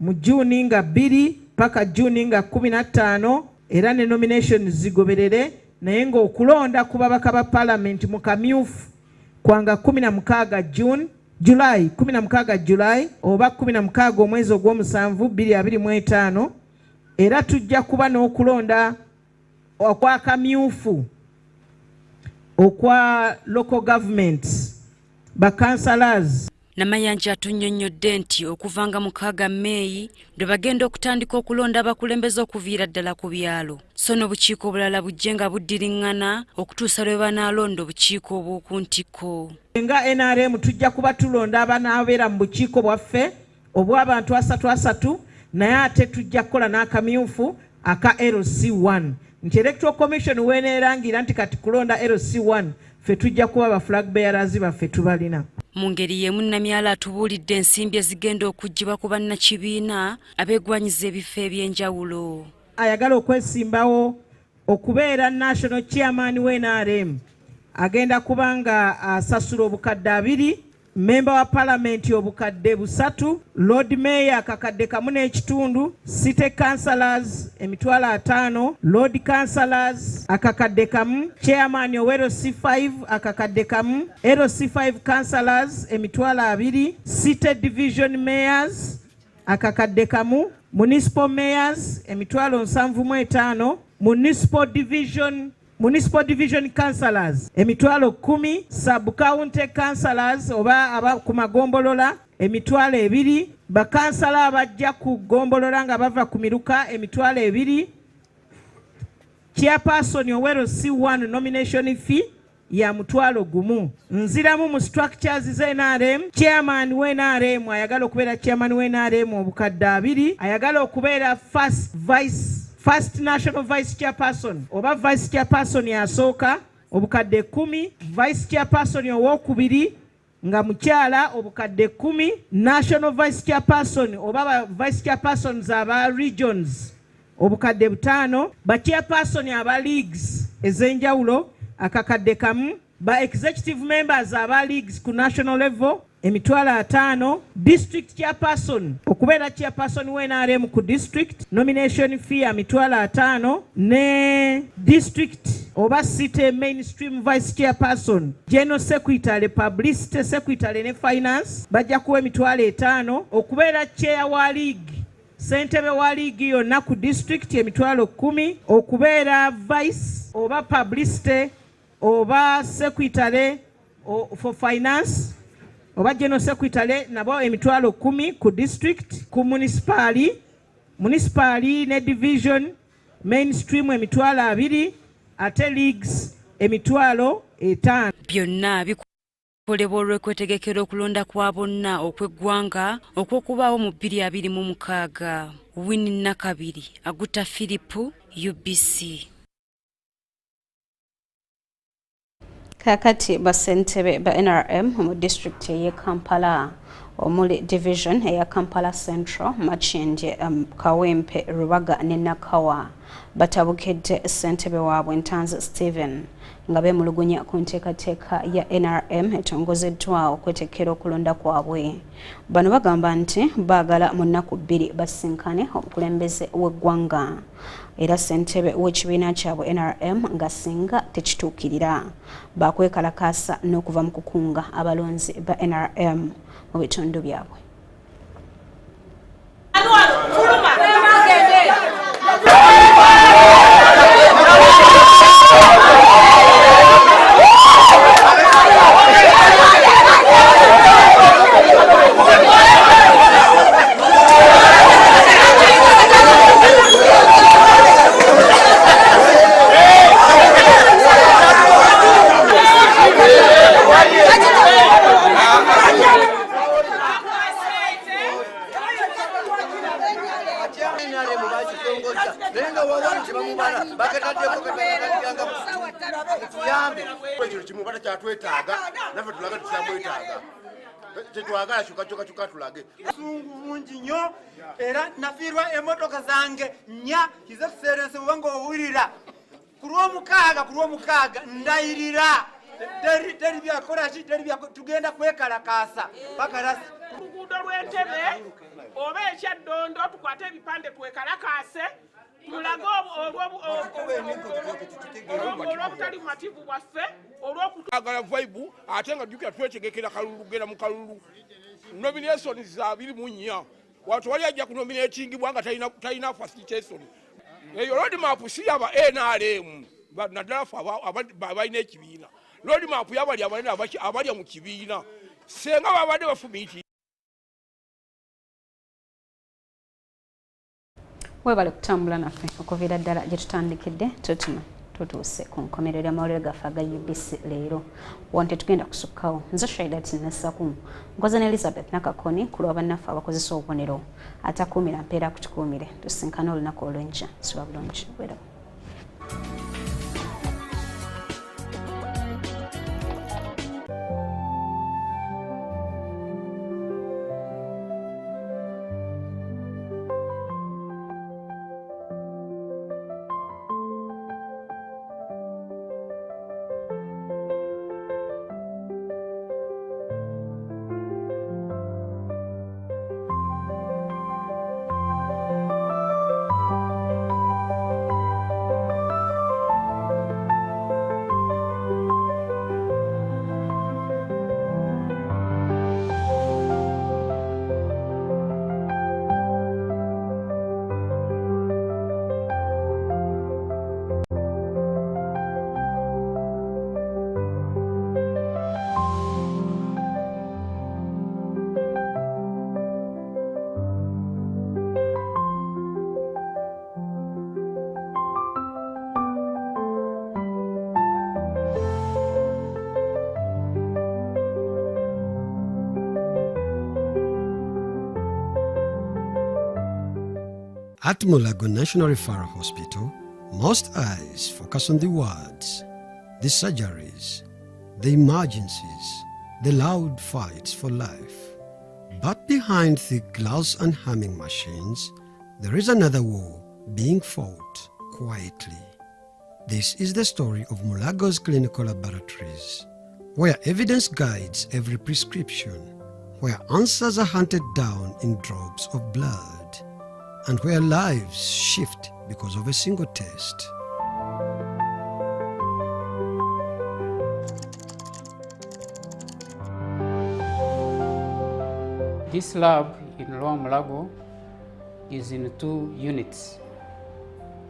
mu June nga 2 paka June nga 15 era ne nominations zigoberere naye nga okulonda ku babaka ba Parliament mu kamyufu kwanga 16 July 16 July oba 16 omwezi ogw'omusanvu 2025 era tujja kuba n'okulonda okwa kamyufu okwa local governments ba councillors. Namayanja atunnyonnyodde nti okuvanga 6 May lwe bagenda okutandika okulonda abakulembeze okuviira ddala ku byalo so n'obukiiko obulala bujje nga buddiriŋŋana okutuusa lwe banaalonda obukiiko obw'oku ntikko. Nga NRM tujja kuba tulonda abanaabeera mu bukiiko bwaffe obw'abantu 3 naye ate tujja kukola n'akamyufu aka LC1 nti Electoral Commission weeneerangira nti kati kulonda LC1 ffe tujja kuba ba flag bearers baffe tubalina. Mu ngeri y'emu Namyala atubuulidde ensimbi ezigenda okuggyibwa ku bannakibiina abeegwanyiza ebifo eby'enjawulo. Ayagala okwesimbawo okubeera national chairman w'NRM agenda kubanga asasula obukadde member wa parliament obukadde 3, lord mayor akakadde 1.5, city councillors emitwalo 5, lord councillors akakadde 1, chairman owero C5 akakadde 1, LC5 councillors emitwalo 2, city division mayors akakadde 1, municipal mayors emitwalo 75, municipal division councillors emitwalo 10, sub county councillors oba ku magombolola emitwalo 2, bakansala abajja ku gombolola nga bava ku miruka emitwalo 2, chairperson owero C1 nomination fee ya mutwalo 1. Nziramu mu structures ze NRM, chairman we NRM ayagala okubeera chairman we NRM obukadde 2, ayagala okubeera first national vice chairperson oba vice chairperson yasooka obukadde 10, vice chairperson owokubiri nga mukyala obukadde 10, national vice chairperson oba vice chairpersons aba regions obukadde 5, ba chairperson aba leagues ez'enjawulo akakadde 1, ba executive members aba leagues ku national level emitwalo 5, district chairperson okubeera chairperson we NRM ku district nomination fee ya mitwalo 5, ne district oba city mainstream vice chairperson, general secretary, publicity secretary ne finance bajja kuwa emitwalo 5, okubeera chair wa league ssentebe wa league yonna ku district emitwalo 10, okubeera vice oba publicity oba secretary for finance oba general secretary nabo emitwalo 10 ku district, ku municipali ne division mainstream emitwalo 2, ate leagues emitwalo 5. byonna bikolebwa olw'okwetegekera okulonda kwa bonna okw'eggwanga okw'okubaawo mu 2026. Winnie Nakabiri, Aguta Philip, UBC. Kakati basentebe ba NRM mu district ye Kampala omuli division eya Kampala Central, Machinje, Kawempe, Rubaga ne Nakawa batabukedde ssentebe waabwe Ntanzi Stephen nga beemulugunya ku nteekateeka ya NRM etongozeddwa okwetekera okulonda kwabwe. Bano bagamba nti baagala mu nnaku 2 basinkane obukulembeze w'eggwanga era ssentebe w'ekibiina kyabwe NRM nga singa tekituukirira bakwekalakaasa n'okuva mu kukunga abalonzi ba NRM mu bitundu byabwe. Sungu mungi nnyo era nafiirwa emmotoka zange nnya kize kuseerense buba ng'owulira ku lw'omukaaga ndayirira teri byakolaki tugenda kwekalakaasa paka luguudo lw'Entebbe oba ekyaddondo tukwate ebipande twekalakaase tulage olw'obutali bumativu bwaffe olw'okutwagala vaibu ate nga jjukira twetegekera kalulu genda mu kalulu nominations za 24 watu wali ajja kunominatingibwa nga talina facilitation eyo roadmap si yaba NRM naddala fe abalina ekibiina roadmap yabali abanene abalya mu kibiina senga babadde bafumiiti. Webale kutambula naffe okuviira ddala gye tutandikidde tutuuse ku nkomerero y'amawulire gaffe aga UBC leero wonte tugenda kusukkawo nze Shaidat Nessaku nkoze ne Elizabeth Nakakoni ku lwa bannaffe abakozesa obubonero atakuumira mpeera kutukuumire tusinkane olunaku olw'enkya siba bulungi weeraba. At Mulago National Referral Hospital, most eyes focus on the wards, the surgeries, the emergencies, the loud fights for life. But behind the gloves and humming machines, there is another war being fought quietly. This is the story of Mulago's clinical laboratories, where evidence guides every prescription, where answers are hunted down in drops of blood, and where lives shift because of a single test. This lab in Mulago is in 2 units.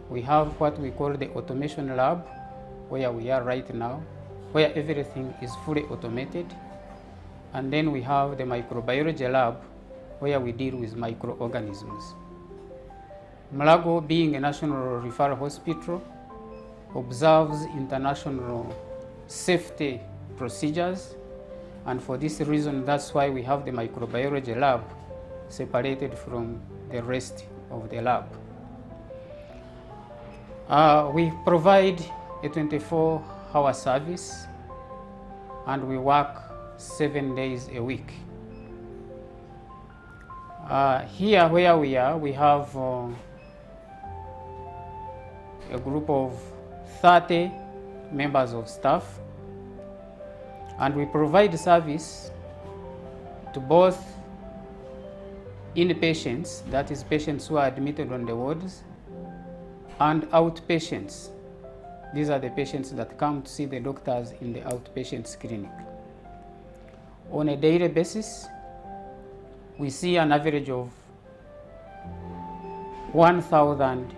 We have what we call the automation lab, where we are right now, where everything is fully automated. And then we have the microbiology lab, where we deal with microorganisms. Mulago, being a national referral hospital, observes international safety procedures, and for this reason, that's why we have the microbiology lab separated from the rest of the lab. We provide a 24-hour service, and we work 7 days a week. Here where we are, we have a group of 30 members of staff, and we provide service to both inpatients, that is patients who are admitted on the wards, and outpatients. These are the patients that come to see the doctors in the outpatients clinic. On a daily basis, we see an average of 1,000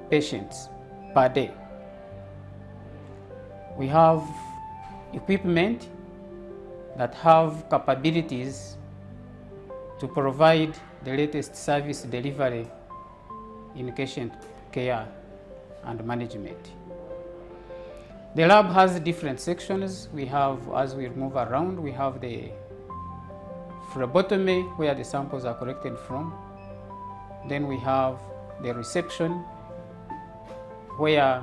patients per day. We have equipment that have capabilities to provide the latest service delivery in patient care and management. The lab has different sections. We have, as we move around, we have the phlebotomy, where the samples are collected from. Then we have the reception, where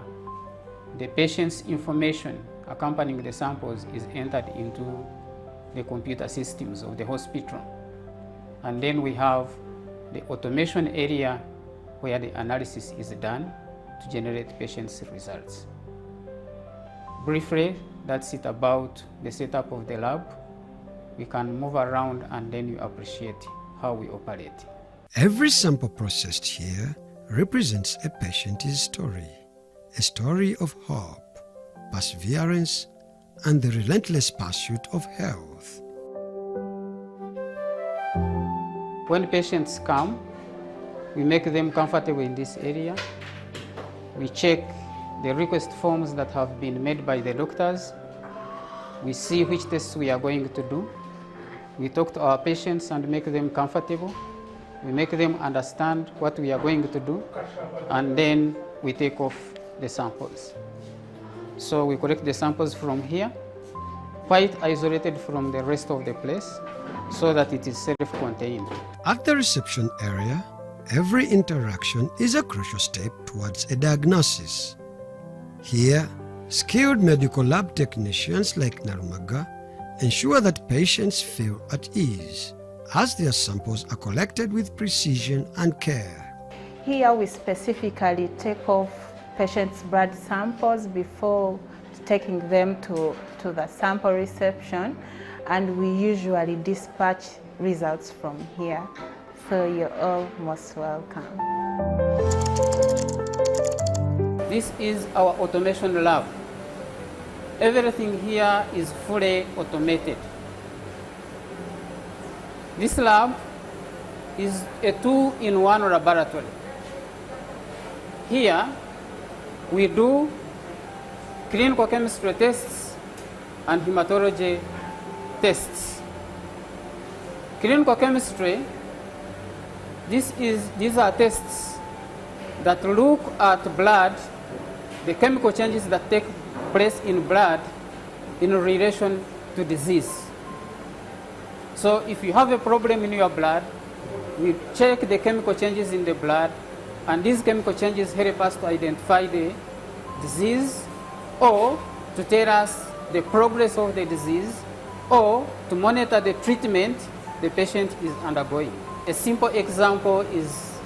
the patient's information accompanying the samples is entered into the computer systems of the hospital. And then we have the automation area, where the analysis is done to generate patients' results. Briefly, that's it about the setup of the lab. We can move around and then you appreciate how we operate. Every sample processed here represents a patient's story, a story of hope, perseverance, and the relentless pursuit of health. When patients come, we make them comfortable in this area. We check the request forms that have been made by the doctors. We see which tests we are going to do. We talk to our patients and make them comfortable. We make them understand what we are going to do, and then we take off the samples. So we collect the samples from here, quite isolated from the rest of the place, so that it is self-contained. At the reception area, every interaction is a crucial step towards a diagnosis. Here, skilled medical lab technicians like Narumaga ensure that patients feel at ease as their samples are collected with precision and care. Here we specifically take off patients' blood samples before taking them to the sample reception, and we usually dispatch results from here. So you're all most welcome. This is our automation lab. Everything here is fully automated. This lab is a 2-in-1 laboratory. Here we do clinical chemistry tests and hematology tests. Clinical chemistry, these are tests that look at blood, the chemical changes that take place in blood in relation to disease. So if you have a problem in your blood, we check the chemical changes in the blood And these chemical changes help us to identify the disease or to tell us the progress of the disease or to monitor the treatment the patient is undergoing. A simple example is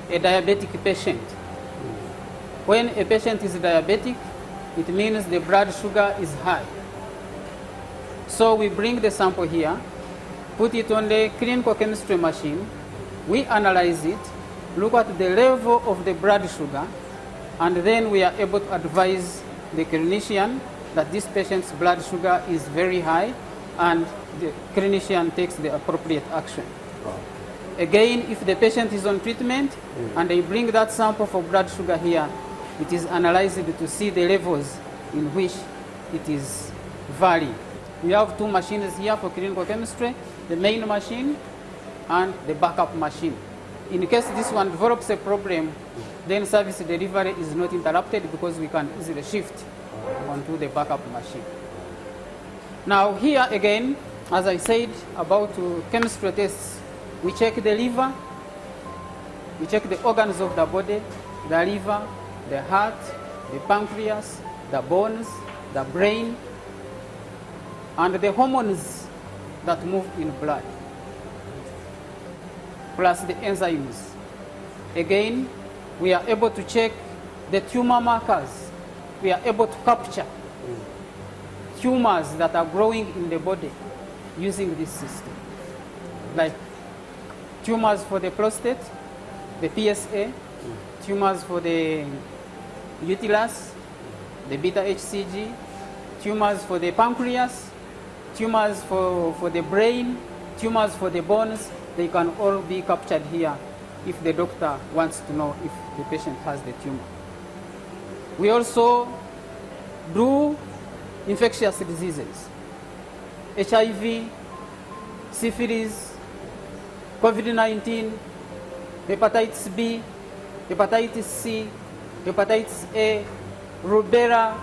a diabetic patient. When a patient is diabetic, it means the blood sugar is high. So we bring the sample here, put it on the clinical chemistry machine, we analyze it, look at the level of the blood sugar, and then we are able to advise the clinician that this patient's blood sugar is very high, and the clinician takes the appropriate action. Again, if the patient is on treatment and they bring that sample for blood sugar here, it is analyzed to see the levels in which it is varying. We have two machines here for clinical chemistry, the main machine and the backup machine. In case this one develops a problem, then service delivery is not interrupted because we can easily shift onto the backup machine. Now here again, as I said about chemistry tests, we check the liver, we check the organs of the body, the liver, the heart, the pancreas, the bones, the brain, and the hormones that move in blood, plus the enzymes. Again, we are able to check the tumor markers. We are able to capture tumors that are growing in the body using this system, like tumors for the prostate, the PSA, tumors for the uterus, the beta HCG, tumors for the pancreas, tumors for the brain, tumors for the bones. They can all be captured here if the doctor wants to know if the patient has the tumor. We also do infectious diseases, HIV, syphilis, COVID-19, hepatitis B, hepatitis C, hepatitis A, rubella,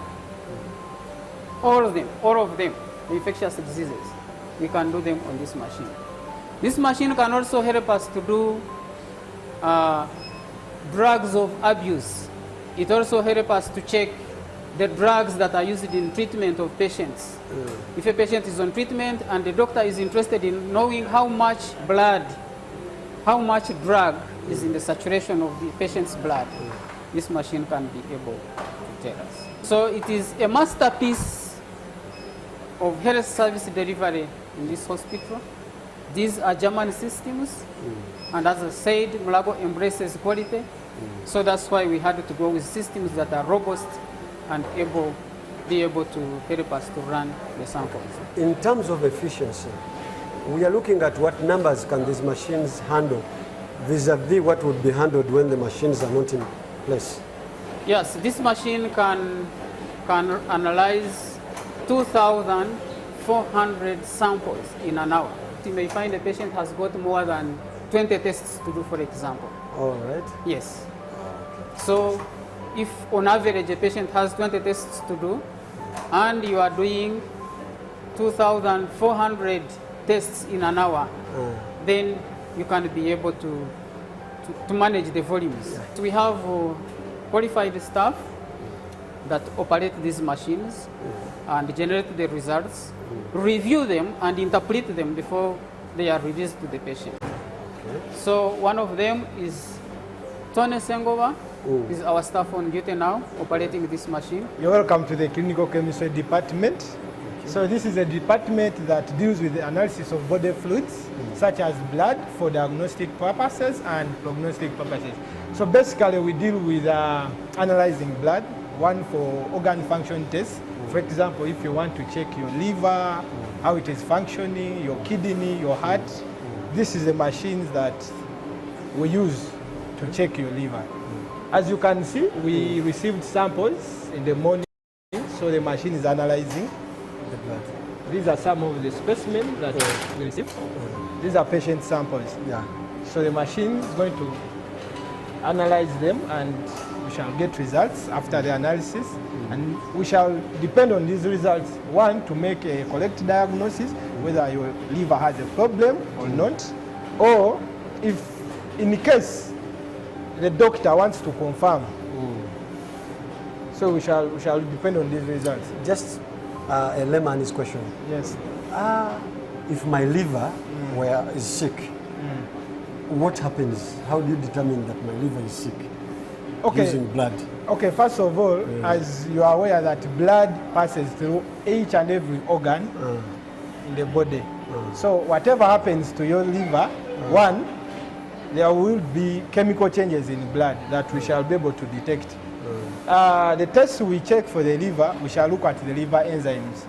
all of them, the infectious diseases. We can do them on this machine. This machine can also help us to do drugs of abuse. It also helps us to check the drugs that are used in treatment of patients. If a patient is on treatment and the doctor is interested in knowing how much blood, how much drug is in the saturation of the patient's blood, this machine can be able to tell us. So it is a masterpiece of health service delivery in this hospital. These are German systems, and as I said, Mulago embraces quality, so that's why we had to go with systems that are robust and be able to help us to run the samples. In terms of efficiency, we are looking at what numbers can these machines handle vis-a-vis what would be handled when the machines are not in place. Yes, this machine can analyze 2,400 samples in an hour. You may find a patient has got more than 20 tests to do, for example. All right. Yes. So if on average a patient has 20 tests to do and you are doing 2,400 tests in an hour, then you can be able to manage the volumes. So we have qualified staff that operate these machines and generate the results, review them and interpret them before they are released to the patient. So one of them is Tony Sengova, is our staff on duty now, operating this machine. You're welcome to the clinical chemistry department. So this is a department that deals with the analysis of body fluids, such as blood, for diagnostic purposes and prognostic purposes. So basically we deal with analyzing blood, one for organ function tests. For example, if you want to check your liver, how it is functioning, your kidney, your heart, this is the machines that we use to check your liver. As you can see, we received samples in the morning, so the machine is analyzing the blood. These are some of the specimens that we received. These are patient samples. Yeah. So the machine is going to analyze them and we shall get results after the analysis. And we shall depend on these results, one, to make a correct diagnosis, whether your liver has a problem or not, or if in case the doctor wants to confirm. So we shall depend on these results. Just a layman's question. Yes. If my liver is sick, what happens? How do you determine that my liver is sick? Okay. Using blood. Okay, first of all, as you are aware that blood passes through each and every organ in the body. So whatever happens to your liver, one, there will be chemical changes in blood that we shall be able to detect. The tests we check for the liver, we shall look at the liver enzymes.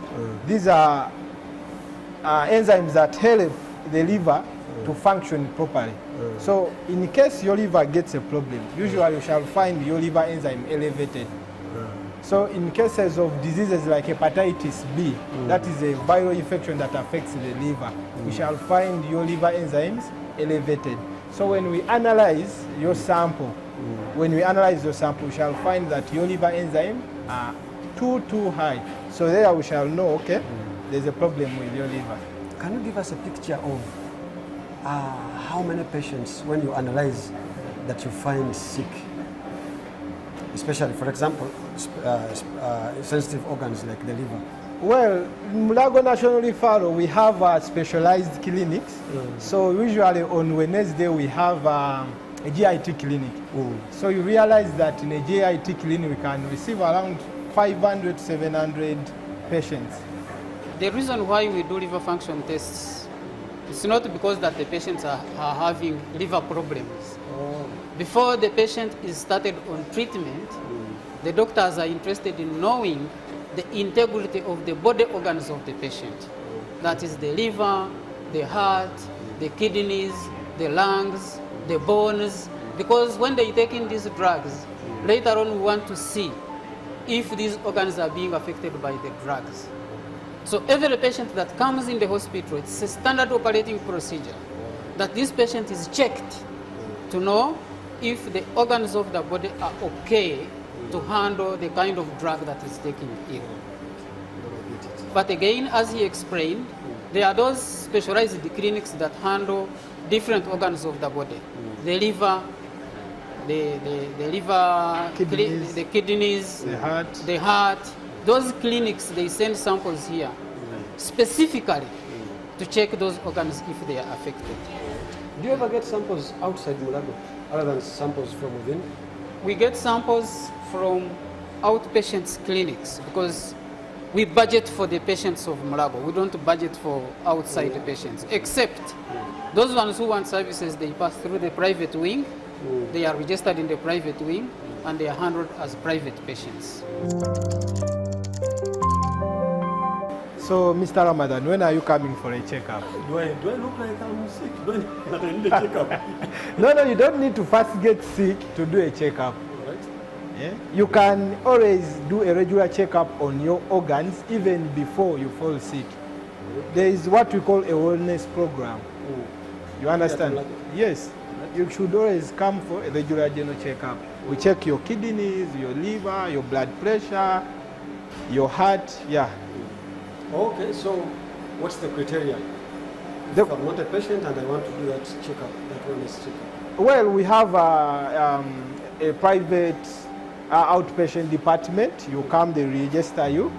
These are enzymes that help the liver to function properly. So in case your liver gets a problem, usually you shall find your liver enzyme elevated. So in cases of diseases like hepatitis B, that is a viral infection that affects the liver, we shall find your liver enzymes elevated. So when we analyze your sample, we shall find that your liver enzyme are too high. So there we shall know, okay, there's a problem with your liver. Can you give us a picture of how many patients, when you analyze, that you find sick? Especially, for example, sensitive organs like the liver. Well, in Mulago National Referral, we have specialized clinics. So usually on Wednesday, we have a GIT clinic. So you realize that in a GIT clinic, we can receive around 500, 700 patients. The reason why we do liver function tests, it's not because that the patients are having liver problems. Before the patient is started on treatment, the doctors are interested in knowing the integrity of the body organs of the patient. That is the liver, the heart, the kidneys, the lungs, the bones. Because when they take in these drugs, later on we want to see if these organs are being affected by the drugs. So every patient that comes in the hospital, it's a standard operating procedure that this patient is checked to know if the organs of the body are okay to handle the kind of drug that is taken in. But again, as he explained, there are those specialized clinics that handle different organs of the body. The liver, the kidneys, the heart. Those clinics, they send samples here specifically to check those organs if they are affected. Do you ever get samples outside Mulago, other than samples from within? We get samples from outpatients clinics because we budget for the patients of Mulago. We don't budget for outside patients, except those ones who want services, they pass through the private wing. They are registered in the private wing and they are handled as private patients. So, Mr. Ramadan, when are you coming for a checkup? Do I look like I'm sick? Do I need a checkup? No, you don't need to first get sick to do a checkup. Right. Yeah? You can always do a regular checkup on your organs even before you fall sick. There is what we call a wellness program. You understand? Yes. You should always come for a regular general checkup. We check your kidneys, your liver, your blood pressure, your heart, yeah. Okay, so what's the criteria? If I'm not a patient and I want to do that checkup, that wellness checkup? Well, we have a private outpatient department. You come, they register you.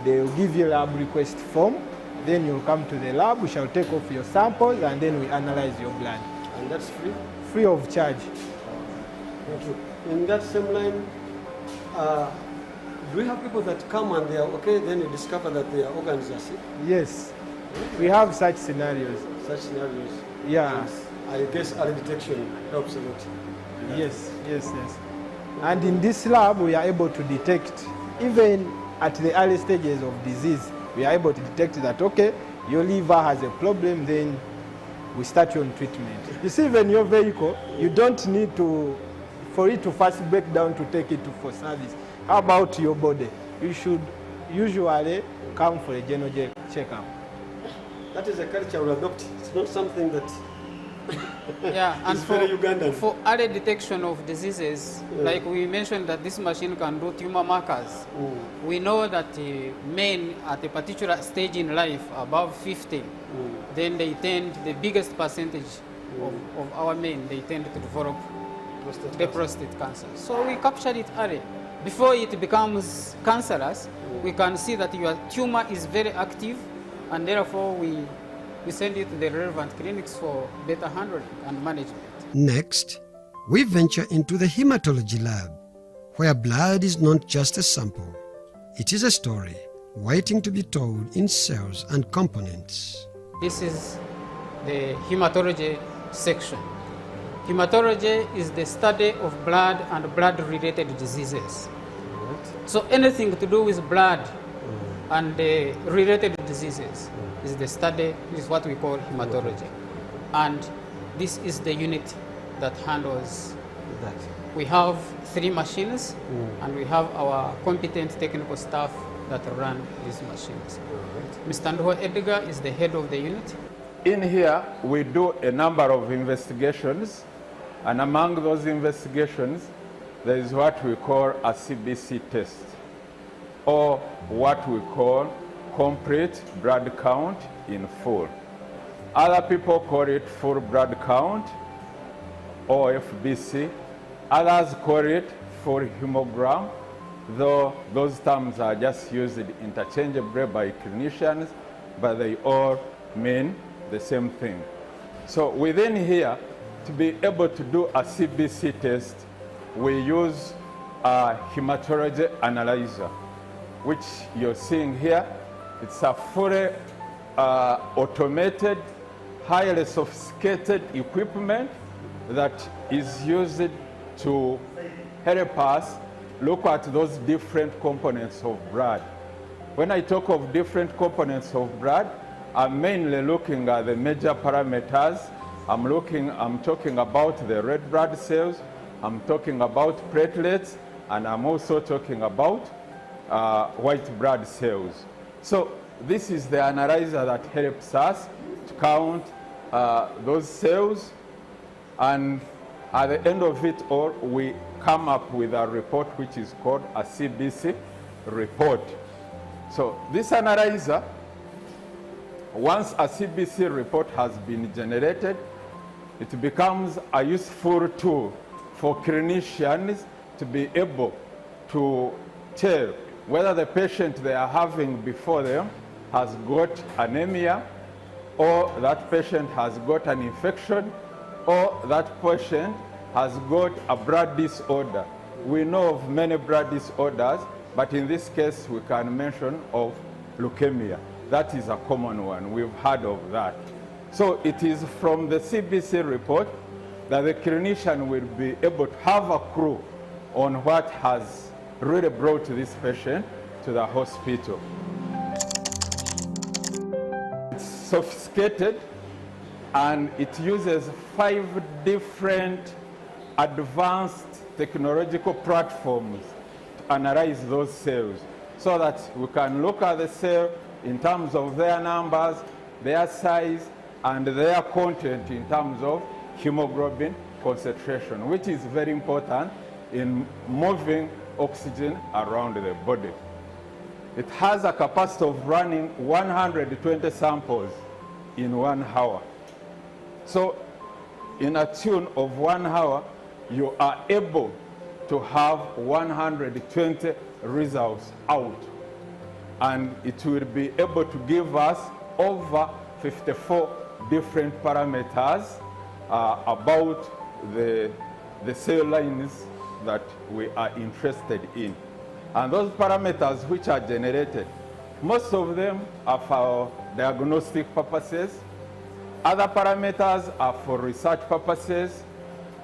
They will give you a lab request form. Then you'll come to the lab. We shall take off your samples and then we analyze your blood. And that's free? Free of charge. Thank you. In that same line, do we have people that come and they are okay, then you discover that their organs are sick? Yes. We have such scenarios. Such scenarios? Yeah. I guess early detection helps a lot. Yes. And in this lab, we are able to detect, even at the early stages of disease, we are able to detect that, okay, your liver has a problem, then we start you on treatment. You see, even your vehicle, you don't need for it to first break down to take it for service. How about your body? You should usually come for a general checkup. That is a culture we adopt. It's not something that yeah, and very Ugandan. For early detection of diseases, like we mentioned that this machine can do tumor markers. We know that men at a particular stage in life, above 50, then they tend, the biggest percentage of our men, they tend to develop prostate cancer. So we captured it early. Before it becomes cancerous, we can see that your tumor is very active, and therefore we send it to the relevant clinics for better handling and management. Next, we venture into the hematology lab, where blood is not just a sample. It is a story waiting to be told in cells and components. This is the hematology section. Hematology is the study of blood and blood-related diseases. So anything to do with blood and related diseases is the study, is what we call hematology. And this is the unit that handles that. We have 3 machines, and we have our competent technical staff that run these machines. Mr. Ndoho Edgar is the head of the unit. In here, we do a number of investigations, and among those investigations, there is what we call a CBC test, or what we call complete blood count in full. Other people call it full blood count, or FBC. Others call it full hemogram, though those terms are just used interchangeably by clinicians, but they all mean the same thing. So within here, to be able to do a CBC test, we use a hematology analyzer, which you're seeing here. It's a fully automated, highly sophisticated equipment that is used to help us look at those different components of blood. When I talk of different components of blood, I'm mainly looking at the major parameters. I'm talking about the red blood cells, I'm talking about platelets, and I'm also talking about white blood cells. So this is the analyzer that helps us to count those cells, and at the end of it all, we come up with a report which is called a CBC report. So this analyzer, once a CBC report has been generated, it becomes a useful tool for clinicians to be able to tell whether the patient they are having before them has got anemia, or that patient has got an infection, or that patient has got a blood disorder. We know of many blood disorders, but in this case we can mention of leukemia. That is a common one. We've heard of that. So it is from the CBC report that the clinician will be able to have a clue on what has really brought this patient to the hospital. It's sophisticated, and it uses 5 different advanced technological platforms to analyze those cells, so that we can look at the cell in terms of their numbers, their size, and their content in terms of hemoglobin concentration, which is very important in moving oxygen around the body. It has a capacity of running 120 samples in 1 hour. So in a tune of 1 hour, you are able to have 120 results out. And it will be able to give us over 54 different parameters about the cell lines that we are interested in. And those parameters which are generated, most of them are for diagnostic purposes. Other parameters are for research purposes.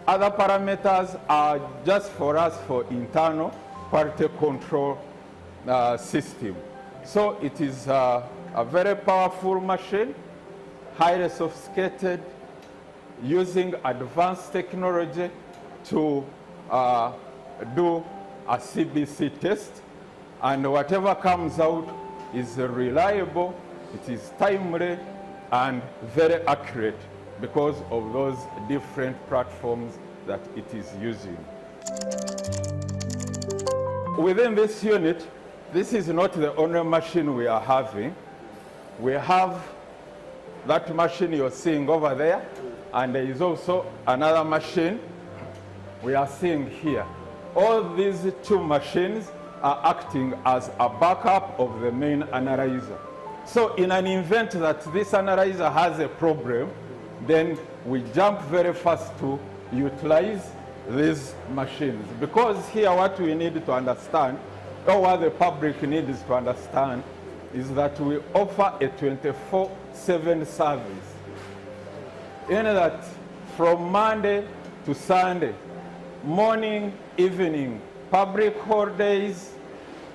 Other parameters are just for us for internal quality control system. So it is a very powerful machine, highly sophisticated, using advanced technology to do a CBC test, and whatever comes out is reliable, it is timely, and very accurate because of those different platforms that it is using. Within this unit, this is not the only machine we are having. We have that machine you're seeing over there, and there is also another machine we are seeing here. All these two machines are acting as a backup of the main analyzer. So in an event that this analyzer has a problem, then we jump very fast to utilize these machines. Because here what we need to understand, or what the public needs to understand, is that we offer a 24/7 service. In that from Monday to Sunday, morning, evening, public holidays,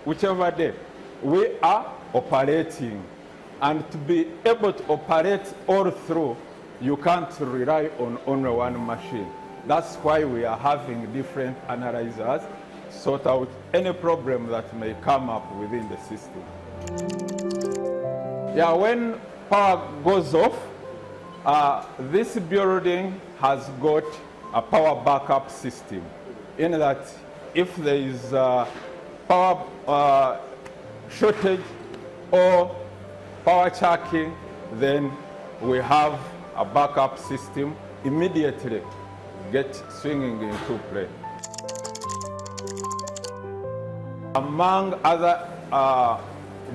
whichever day, we are operating. And to be able to operate all through, you can't rely on only one machine. That's why we are having different analyzers sort out any problem that may come up within the system. Yeah, when power goes off, this building has got a power backup system, in that if there is power shortage or power checking, then we have a backup system immediately get swinging into play. Among other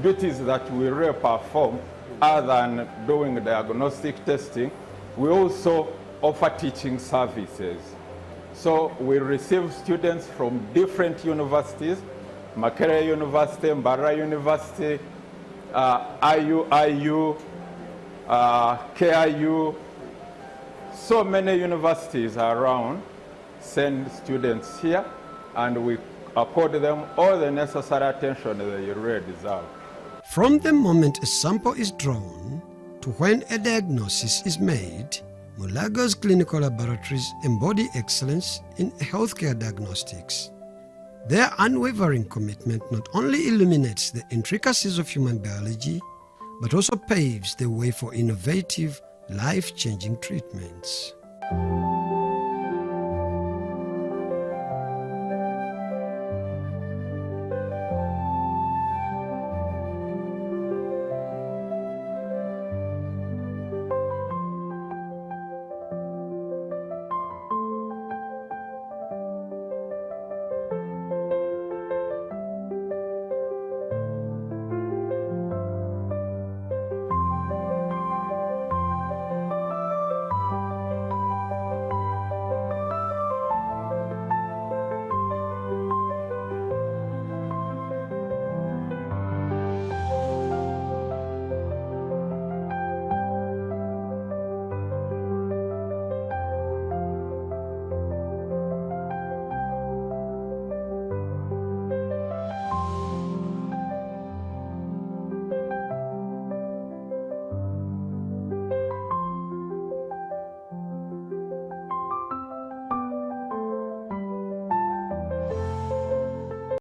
duties that we really perform, other than doing diagnostic testing, we also offer teaching services. So we receive students from different universities, Makerere University, Mbarara University, IU, KIU, so many universities around send students here, and we accord them all the necessary attention they really deserve. From the moment a sample is drawn to when a diagnosis is made, Mulago's clinical laboratories embody excellence in healthcare diagnostics. Their unwavering commitment not only illuminates the intricacies of human biology, but also paves the way for innovative, life-changing treatments.